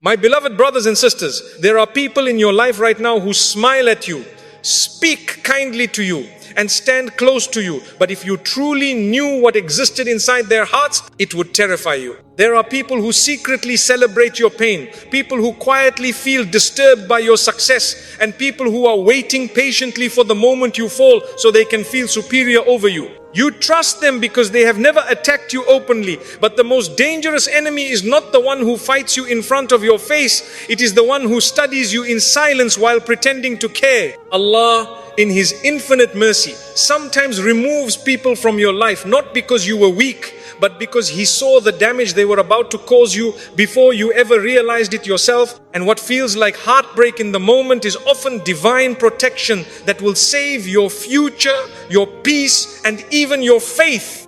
My beloved brothers and sisters, there are people in your life right now who smile at you, speak kindly to you, and stand close to you. But if you truly knew what existed inside their hearts, it would terrify you. There are people who secretly celebrate your pain, people who quietly feel disturbed by your success, and people who are waiting patiently for the moment you fall so they can feel superior over you. You trust them because they have never attacked you openly. But the most dangerous enemy is not the one who fights you in front of your face. It is the one who studies you in silence while pretending to care. Allah, in His infinite mercy, sometimes removes people from your life, not because you were weak, but because He saw the damage they were about to cause you before you ever realized it yourself. And what feels like heartbreak in the moment is often divine protection that will save your future, your peace, and even your faith.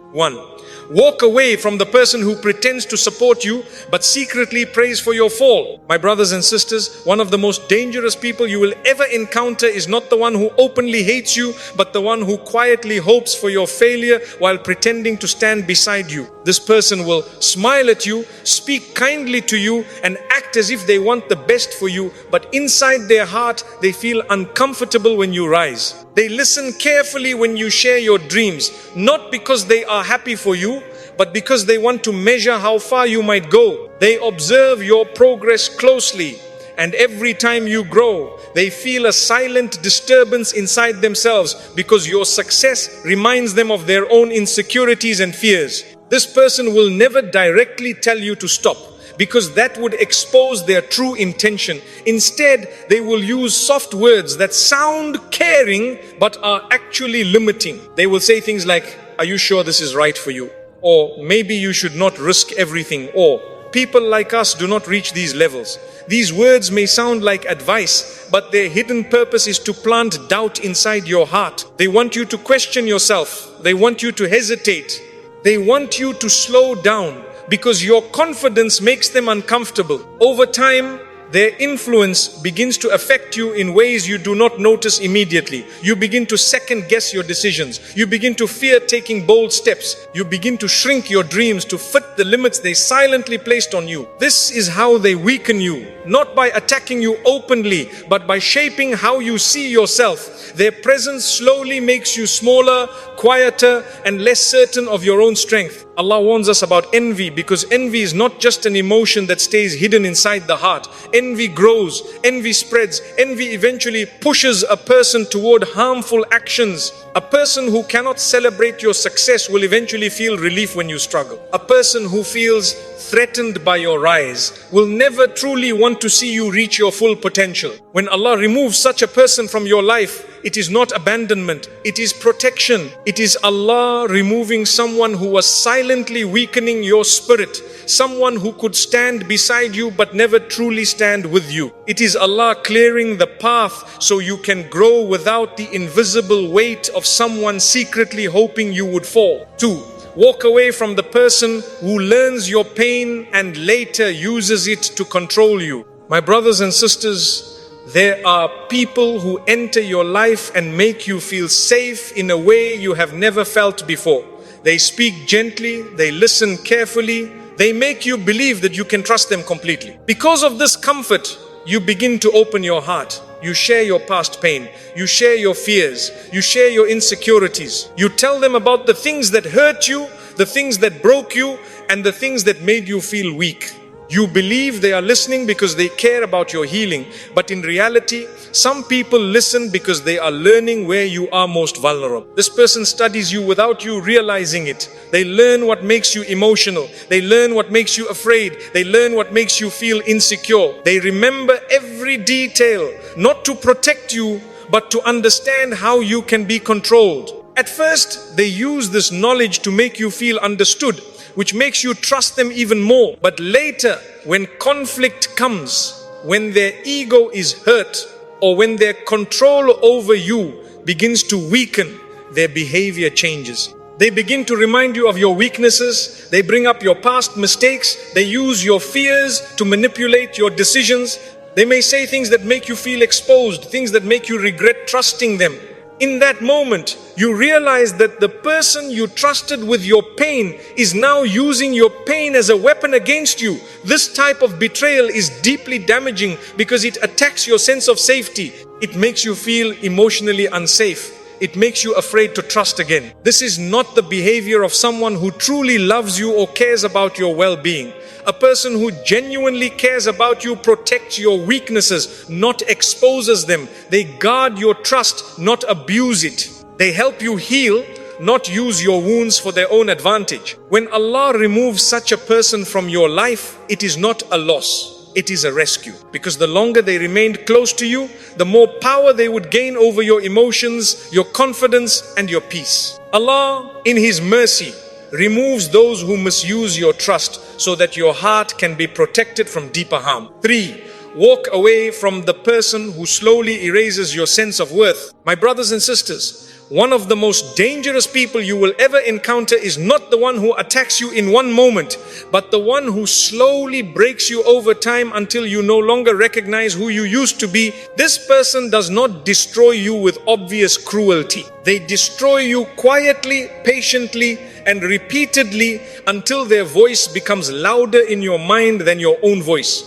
Walk away from the person who pretends to support you but secretly prays for your fall. My brothers and sisters, one of the most dangerous people you will ever encounter is not the one who openly hates you, but the one who quietly hopes for your failure while pretending to stand beside you. This person will smile at you, speak kindly to you, and act as if they want the best for you, but inside their heart they feel uncomfortable when you rise. They listen carefully when you share your dreams, not because they are happy for you, but because they want to measure how far you might go. They observe your progress closely, and every time you grow, they feel a silent disturbance inside themselves because your success reminds them of their own insecurities and fears. This person will never directly tell you to stop, because that would expose their true intention. Instead, they will use soft words that sound caring but are actually limiting. They will say things like, "Are you sure this is right for you?" Or, "Maybe you should not risk everything." Or, "People like us do not reach these levels." These words may sound like advice, but their hidden purpose is to plant doubt inside your heart. They want you to question yourself. They want you to hesitate. They want you to slow down, because your confidence makes them uncomfortable. Over time, their influence begins to affect you in ways you do not notice immediately. You begin to second guess your decisions. You begin to fear taking bold steps. You begin to shrink your dreams to fit the limits they silently placed on you. This is how they weaken you, not by attacking you openly, but by shaping how you see yourself. Their presence slowly makes you smaller, quieter, and less certain of your own strength. Allah warns us about envy, because envy is not just an emotion that stays hidden inside the heart. Envy grows, envy spreads, envy eventually pushes a person toward harmful actions. A person who cannot celebrate your success will eventually feel relief when you struggle. A person who feels threatened by your rise will never truly want to see you reach your full potential. When Allah removes such a person from your life, it is not abandonment, it is protection. It is Allah removing someone who was silently weakening your spirit, someone who could stand beside you but never truly stand with you. It is Allah clearing the path so you can grow without the invisible weight of someone secretly hoping you would fall. 2. Walk away from the person who learns your pain and later uses it to control you. My brothers and sisters, there are people who enter your life and make you feel safe in a way you have never felt before. They speak gently, they listen carefully, they make you believe that you can trust them completely. Because of this comfort, you begin to open your heart. You share your past pain, you share your fears, you share your insecurities. You tell them about the things that hurt you, the things that broke you, and the things that made you feel weak. You believe they are listening because they care about your healing, but in reality, some people listen because they are learning where you are most vulnerable. This person studies you without you realizing it. They learn what makes you emotional. They learn what makes you afraid. They learn what makes you feel insecure. They remember every detail, not to protect you, but to understand how you can be controlled. At first, they use this knowledge to make you feel understood, which makes you trust them even more. But later, when conflict comes, when their ego is hurt, or when their control over you begins to weaken, their behavior changes. They begin to remind you of your weaknesses. They bring up your past mistakes. They use your fears to manipulate your decisions. They may say things that make you feel exposed, things that make you regret trusting them. In that moment, you realize that the person you trusted with your pain is now using your pain as a weapon against you. This type of betrayal is deeply damaging because it attacks your sense of safety. It makes you feel emotionally unsafe. It makes you afraid to trust again. This is not the behavior of someone who truly loves you or cares about your well-being. A person who genuinely cares about you protects your weaknesses, not exposes them. They guard your trust, not abuse it. They help you heal, not use your wounds for their own advantage. When Allah removes such a person from your life, it is not a loss, it is a rescue. Because the longer they remained close to you, the more power they would gain over your emotions, your confidence, and your peace. Allah, in His mercy, removes those who misuse your trust so that your heart can be protected from deeper harm. 3. Walk away from the person who slowly erases your sense of worth. My brothers and sisters, one of the most dangerous people you will ever encounter is not the one who attacks you in one moment, but the one who slowly breaks you over time until you no longer recognize who you used to be. This person does not destroy you with obvious cruelty. They destroy you quietly, patiently, and repeatedly until their voice becomes louder in your mind than your own voice.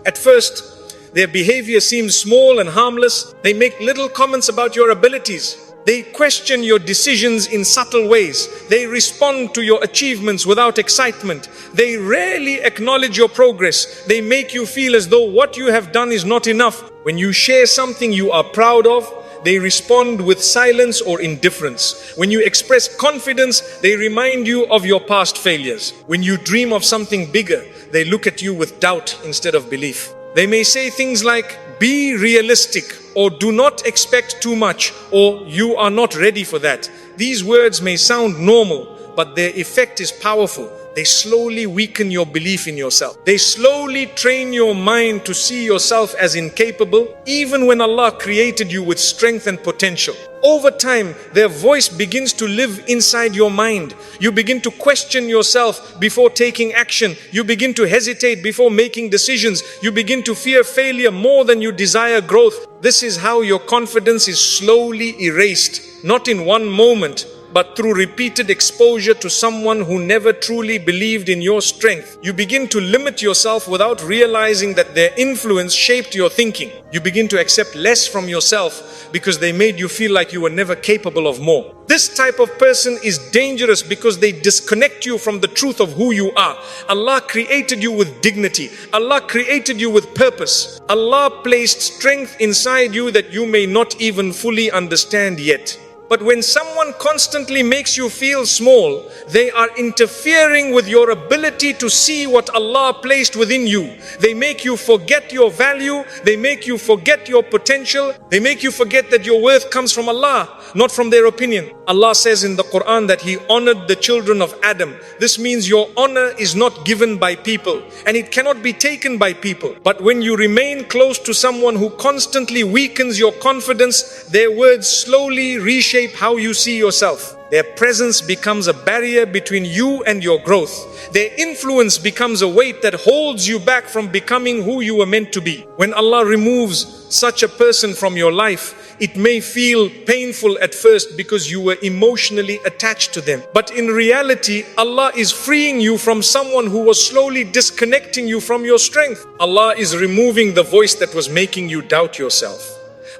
At first, their behavior seems small and harmless. They make little comments about your abilities. They question your decisions in subtle ways. They respond to your achievements without excitement. They rarely acknowledge your progress. They make you feel as though what you have done is not enough. When you share something you are proud of, they respond with silence or indifference. When you express confidence, they remind you of your past failures. When you dream of something bigger, they look at you with doubt instead of belief. They may say things like, "Be realistic," or "Do not expect too much," or "You are not ready for that." These words may sound normal, but their effect is powerful. They slowly weaken your belief in yourself. They slowly train your mind to see yourself as incapable, even when Allah created you with strength and potential. Over time, their voice begins to live inside your mind. You begin to question yourself before taking action. You begin to hesitate before making decisions. You begin to fear failure more than you desire growth. This is how your confidence is slowly erased, not in one moment, but through repeated exposure to someone who never truly believed in your strength. You begin to limit yourself without realizing that their influence shaped your thinking. You begin to accept less from yourself because they made you feel like you were never capable of more. This type of person is dangerous because they disconnect you from the truth of who you are. Allah created you with dignity. Allah created you with purpose. Allah placed strength inside you that you may not even fully understand yet. But when someone constantly makes you feel small, they are interfering with your ability to see what Allah placed within you. They make you forget your value. They make you forget your potential. They make you forget that your worth comes from Allah, not from their opinion. Allah says in the Quran that He honored the children of Adam. This means your honor is not given by people, and it cannot be taken by people. But when you remain close to someone who constantly weakens your confidence, their words slowly reshape how you see yourself. Their presence becomes a barrier between you and your growth. Their influence becomes a weight that holds you back from becoming who you were meant to be. When Allah removes such a person from your life, it may feel painful at first because you were emotionally attached to them. But in reality, Allah is freeing you from someone who was slowly disconnecting you from your strength. Allah is removing the voice that was making you doubt yourself.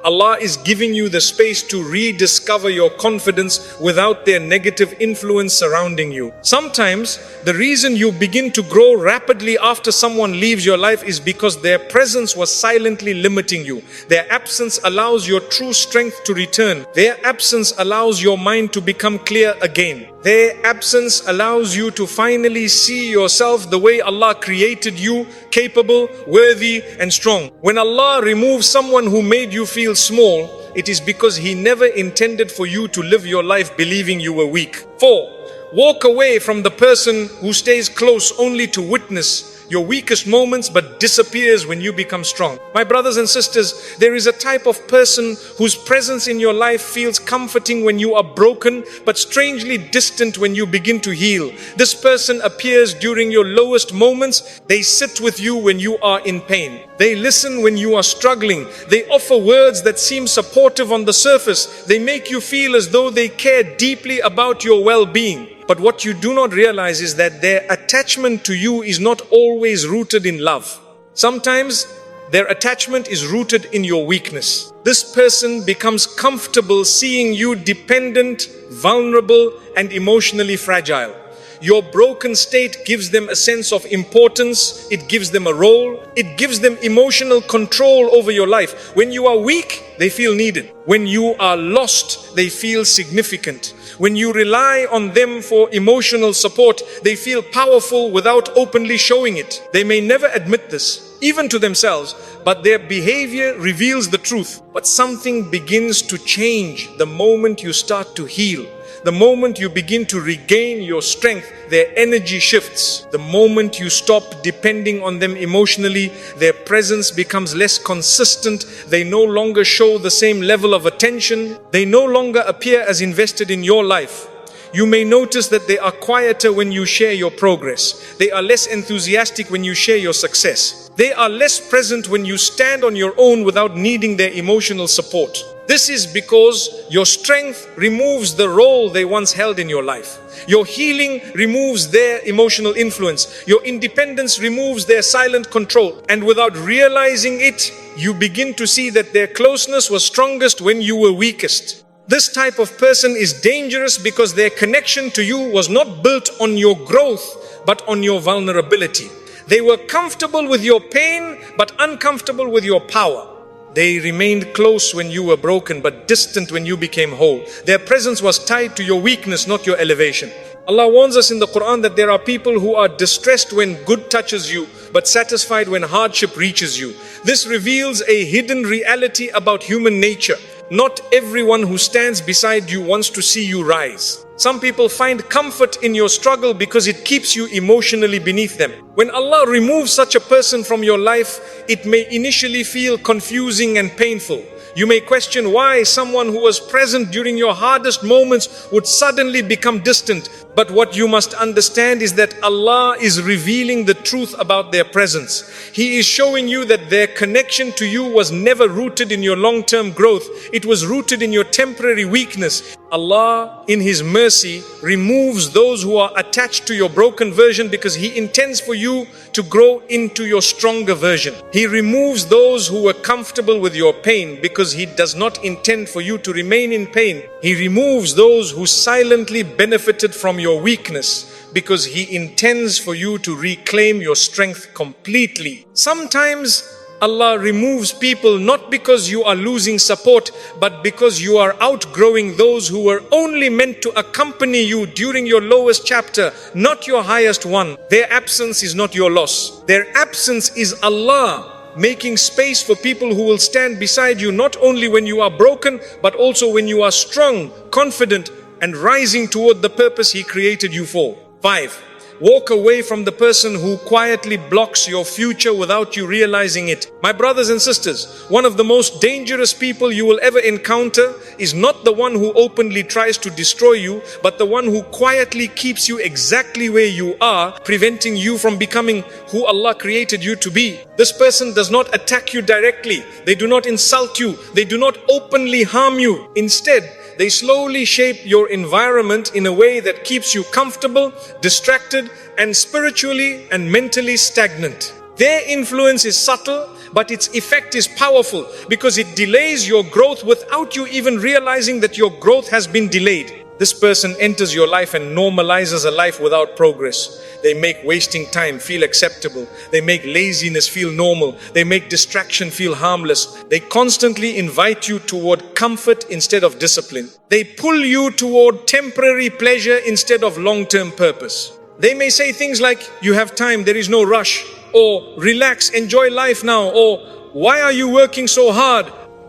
Allah is giving you the space to rediscover your confidence without their negative influence surrounding you. Sometimes the reason you begin to grow rapidly after someone leaves your life is because their presence was silently limiting you. Their absence allows your true strength to return. Their absence allows your mind to become clear again. Their absence allows you to finally see yourself the way Allah created you, capable, worthy, and strong. When Allah removes someone who made you feel small, it is because He never intended for you to live your life believing you were weak. 4. Walk away from the person who stays close only to witness your weakest moments, but disappears when you become strong. My brothers and sisters, there is a type of person whose presence in your life feels comforting when you are broken, but strangely distant when you begin to heal. This person appears during your lowest moments. They sit with you when you are in pain. They listen when you are struggling. They offer words that seem supportive on the surface. They make you feel as though they care deeply about your well-being. But what you do not realize is that their attachment to you is not always rooted in love. Sometimes their attachment is rooted in your weakness. This person becomes comfortable seeing you dependent, vulnerable, and emotionally fragile. Your broken state gives them a sense of importance. It gives them a role. It gives them emotional control over your life. When you are weak, they feel needed. When you are lost, they feel significant. When you rely on them for emotional support, they feel powerful without openly showing it. They may never admit this, even to themselves, but their behavior reveals the truth. But something begins to change the moment you start to heal. The moment you begin to regain your strength, their energy shifts. The moment you stop depending on them emotionally, their presence becomes less consistent. They no longer show the same level of attention. They no longer appear as invested in your life. You may notice that they are quieter when you share your progress. They are less enthusiastic when you share your success. They are less present when you stand on your own without needing their emotional support. This is because your strength removes the role they once held in your life. Your healing removes their emotional influence. Your independence removes their silent control. And without realizing it, you begin to see that their closeness was strongest when you were weakest. This type of person is dangerous because their connection to you was not built on your growth, but on your vulnerability. They were comfortable with your pain, but uncomfortable with your power. They remained close when you were broken, but distant when you became whole. Their presence was tied to your weakness, not your elevation. Allah warns us in the Quran that there are people who are distressed when good touches you, but satisfied when hardship reaches you. This reveals a hidden reality about human nature. Not everyone who stands beside you wants to see you rise. Some people find comfort in your struggle because it keeps you emotionally beneath them. When Allah removes such a person from your life, it may initially feel confusing and painful. You may question why someone who was present during your hardest moments would suddenly become distant. But what you must understand is that Allah is revealing the truth about their presence. He is showing you that their connection to you was never rooted in your long-term growth. It was rooted in your temporary weakness. Allah, in His mercy, removes those who are attached to your broken version because He intends for you to grow into your stronger version. He removes those who were comfortable with your pain because He does not intend for you to remain in pain. He removes those who silently benefited from your weakness because He intends for you to reclaim your strength completely. Sometimes Allah removes people not because you are losing support, but because you are outgrowing those who were only meant to accompany you during your lowest chapter, not your highest one. Their absence is not your loss. Their absence is Allah making space for people who will stand beside you not only when you are broken, but also when you are strong, confident, and rising toward the purpose He created you for. 5. Walk away from the person who quietly blocks your future without you realizing it. My brothers and sisters, one of the most dangerous people you will ever encounter is not the one who openly tries to destroy you, but the one who quietly keeps you exactly where you are, preventing you from becoming who Allah created you to be. This person does not attack you directly. They do not insult you. They do not openly harm you. Instead, they slowly shape your environment in a way that keeps you comfortable, distracted, and spiritually and mentally stagnant. Their influence is subtle, but its effect is powerful because it delays your growth without you even realizing that your growth has been delayed. This person enters your life and normalizes a life without progress. They make wasting time feel acceptable. They make laziness feel normal. They make distraction feel harmless. They constantly invite you toward comfort instead of discipline. They pull you toward temporary pleasure instead of long-term purpose. They may say things like, "You have time, there is no rush," or "Relax, enjoy life now," or "Why are you working so hard?"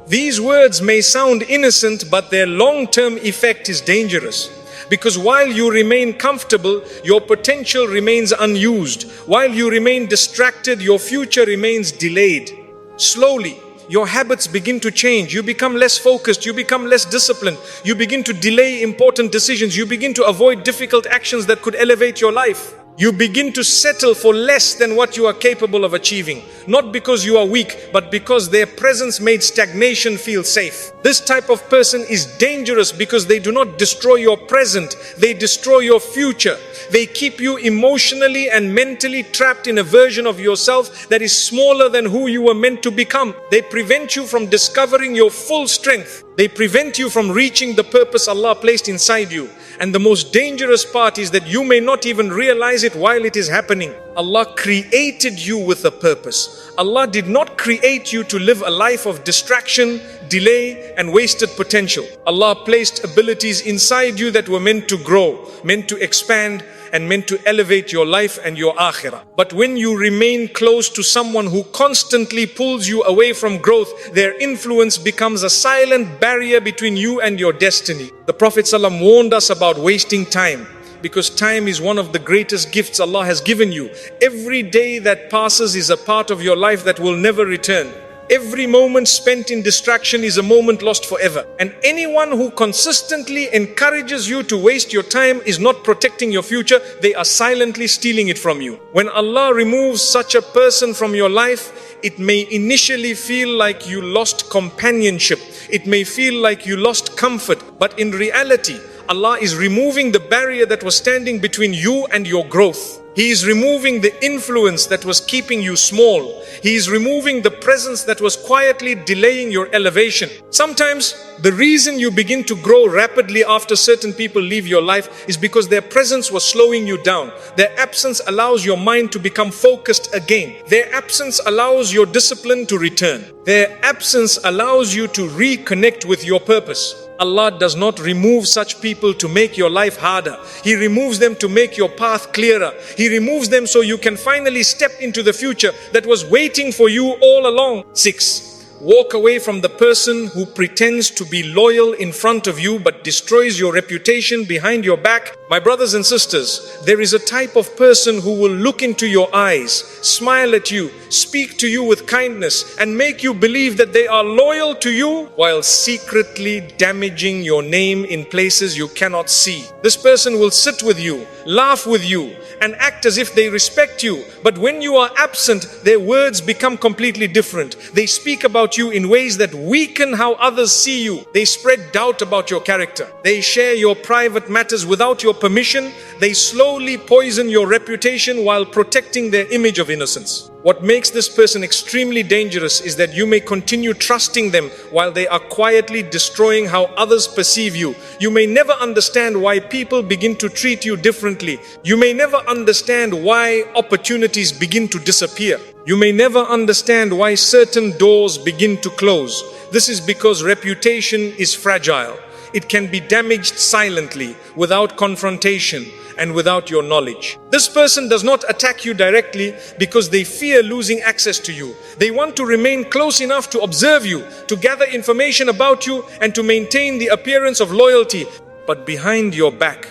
These words may sound innocent, but their long-term effect is dangerous. Because while you remain comfortable, your potential remains unused. While you remain distracted, your future remains delayed. Slowly, your habits begin to change. You become less focused. You become less disciplined. You begin to delay important decisions. You begin to avoid difficult actions that could elevate your life. You begin to settle for less than what you are capable of achieving. Not because you are weak, but because their presence made stagnation feel safe. This type of person is dangerous because they do not destroy your present, they destroy your future. They keep you emotionally and mentally trapped in a version of yourself that is smaller than who you were meant to become. They prevent you from discovering your full strength. They prevent you from reaching the purpose Allah placed inside you. And the most dangerous part is that you may not even realize it while it is happening. Allah created you with a purpose. Allah did not create you to live a life of distraction, delay, and wasted potential. Allah placed abilities inside you that were meant to grow, meant to expand, and meant to elevate your life and your akhirah. But when you remain close to someone who constantly pulls you away from growth, their influence becomes a silent barrier between you and your destiny. The Prophet ﷺ warned us about wasting time, because time is one of the greatest gifts Allah has given you. Every day that passes is a part of your life that will never return. Every moment spent in distraction is a moment lost forever. And anyone who consistently encourages you to waste your time is not protecting your future. They are silently stealing it from you. When Allah removes such a person from your life, it may initially feel like you lost companionship. It may feel like you lost comfort. But in reality, Allah is removing the barrier that was standing between you and your growth. He is removing the influence that was keeping you small. He is removing the presence that was quietly delaying your elevation. Sometimes the reason you begin to grow rapidly after certain people leave your life is because their presence was slowing you down. Their absence allows your mind to become focused again. Their absence allows your discipline to return. Their absence allows you to reconnect with your purpose. Allah does not remove such people to make your life harder. He removes them to make your path clearer. He removes them so you can finally step into the future that was waiting for you all along. 6. Walk away from the person who pretends to be loyal in front of you but destroys your reputation behind your back. My brothers and sisters, there is a type of person who will look into your eyes, smile at you, speak to you with kindness, and make you believe that they are loyal to you while secretly damaging your name in places you cannot see. This person will sit with you, laugh with you, and act as if they respect you. But when you are absent, their words become completely different. They speak about you in ways that weaken how others see you. They spread doubt about your character. They share your private matters without your permission. They slowly poison your reputation while protecting their image of innocence. What makes this person extremely dangerous is that you may continue trusting them while they are quietly destroying how others perceive you. You may never understand why people begin to treat you differently. You may never understand why opportunities begin to disappear. You may never understand why certain doors begin to close. This is because reputation is fragile. It can be damaged silently, without confrontation, and without your knowledge. This person does not attack you directly because they fear losing access to you. They want to remain close enough to observe you, to gather information about you, and to maintain the appearance of loyalty. But behind your back,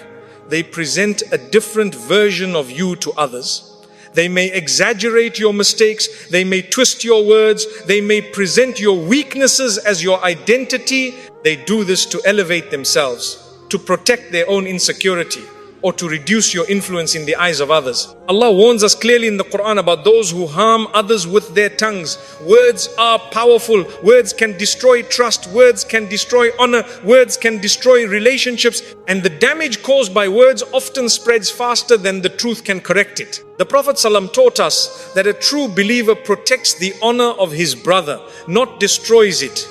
they present a different version of you to others. They may exaggerate your mistakes, they may twist your words, they may present your weaknesses as your identity. They do this to elevate themselves, to protect their own insecurity, or to reduce your influence in the eyes of others. Allah warns us clearly in the Quran about those who harm others with their tongues. Words are powerful. Words can destroy trust. Words can destroy honor. Words can destroy relationships. And the damage caused by words often spreads faster than the truth can correct it. The Prophet ﷺ taught us that a true believer protects the honor of his brother, not destroys it.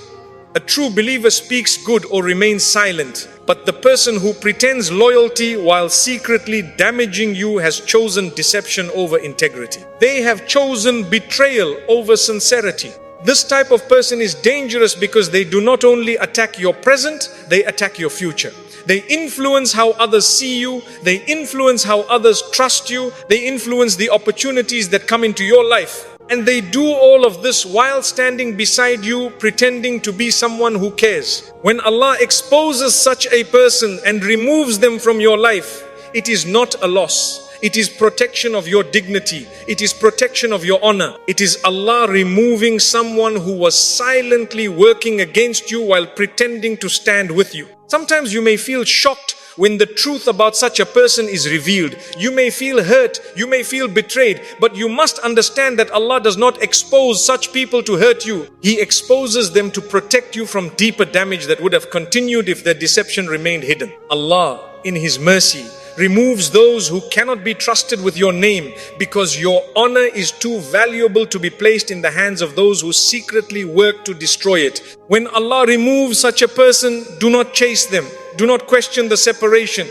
A true believer speaks good or remains silent. But the person who pretends loyalty while secretly damaging you has chosen deception over integrity. They have chosen betrayal over sincerity. This type of person is dangerous because they do not only attack your present, they attack your future. They influence how others see you. They influence how others trust you. They influence the opportunities that come into your life. And they do all of this while standing beside you, pretending to be someone who cares. When Allah exposes such a person and removes them from your life, it is not a loss. It is protection of your dignity. It is protection of your honor. It is Allah removing someone who was silently working against you while pretending to stand with you. Sometimes you may feel shocked when the truth about such a person is revealed. You may feel hurt, you may feel betrayed, but you must understand that Allah does not expose such people to hurt you. He exposes them to protect you from deeper damage that would have continued if their deception remained hidden. Allah, in His mercy, removes those who cannot be trusted with your name because your honor is too valuable to be placed in the hands of those who secretly work to destroy it. When Allah removes such a person, do not chase them. Do not question the separation,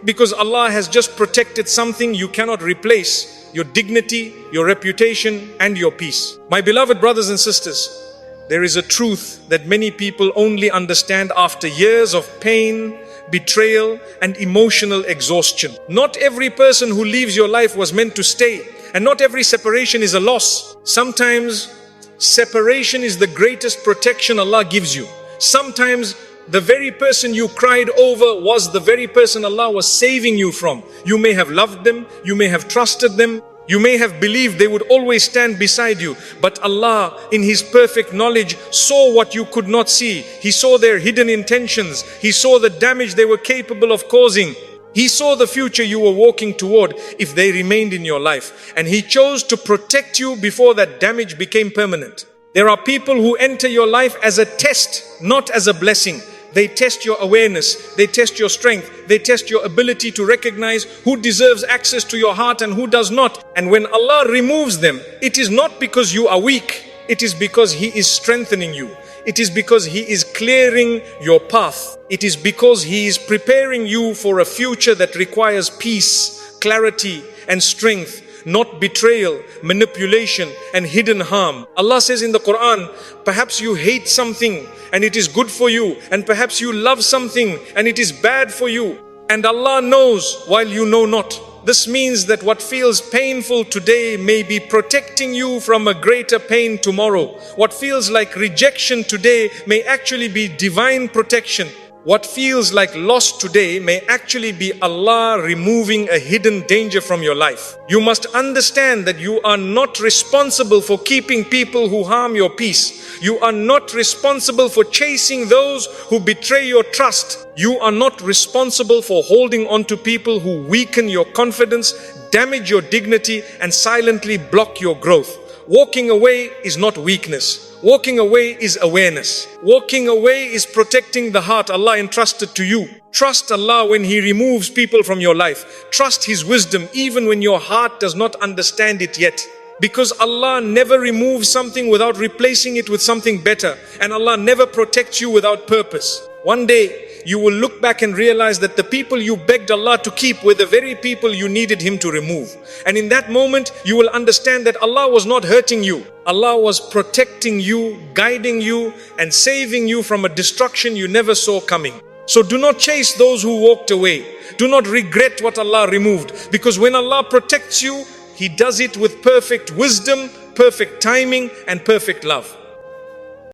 because Allah has just protected something you cannot replace: your dignity, your reputation, and your peace. My beloved brothers and sisters, there is a truth that many people only understand after years of pain, betrayal, and emotional exhaustion. Not every person who leaves your life was meant to stay, and not every separation is a loss. Sometimes separation is the greatest protection Allah gives you. Sometimes the very person you cried over was the very person Allah was saving you from. You may have loved them, you may have trusted them, you may have believed they would always stand beside you, but Allah, in His perfect knowledge, saw what you could not see. He saw their hidden intentions. He saw the damage they were capable of causing. He saw the future you were walking toward if they remained in your life. And He chose to protect you before that damage became permanent. There are people who enter your life as a test, not as a blessing. They test your awareness, they test your strength, they test your ability to recognize who deserves access to your heart and who does not. And when Allah removes them, it is not because you are weak, it is because He is strengthening you. It is because He is clearing your path. It is because He is preparing you for a future that requires peace, clarity, and strength, not betrayal, manipulation, and hidden harm. Allah says in the Quran, perhaps you hate something and it is good for you, and perhaps you love something and it is bad for you, and Allah knows while you know not. This means that what feels painful today may be protecting you from a greater pain tomorrow. What feels like rejection today may actually be divine protection. What feels like loss today may actually be Allah removing a hidden danger from your life. You must understand that you are not responsible for keeping people who harm your peace. You are not responsible for chasing those who betray your trust. You are not responsible for holding on to people who weaken your confidence, damage your dignity, and silently block your growth. Walking away is not weakness. Walking away is awareness. Walking away is protecting the heart Allah entrusted to you. Trust Allah when He removes people from your life. Trust His wisdom even when your heart does not understand it yet. Because Allah never removes something without replacing it with something better. And Allah never protects you without purpose. One day, you will look back and realize that the people you begged Allah to keep were the very people you needed Him to remove. And in that moment, you will understand that Allah was not hurting you. Allah was protecting you, guiding you, and saving you from a destruction you never saw coming. So do not chase those who walked away. Do not regret what Allah removed. Because when Allah protects you, He does it with perfect wisdom, perfect timing, and perfect love.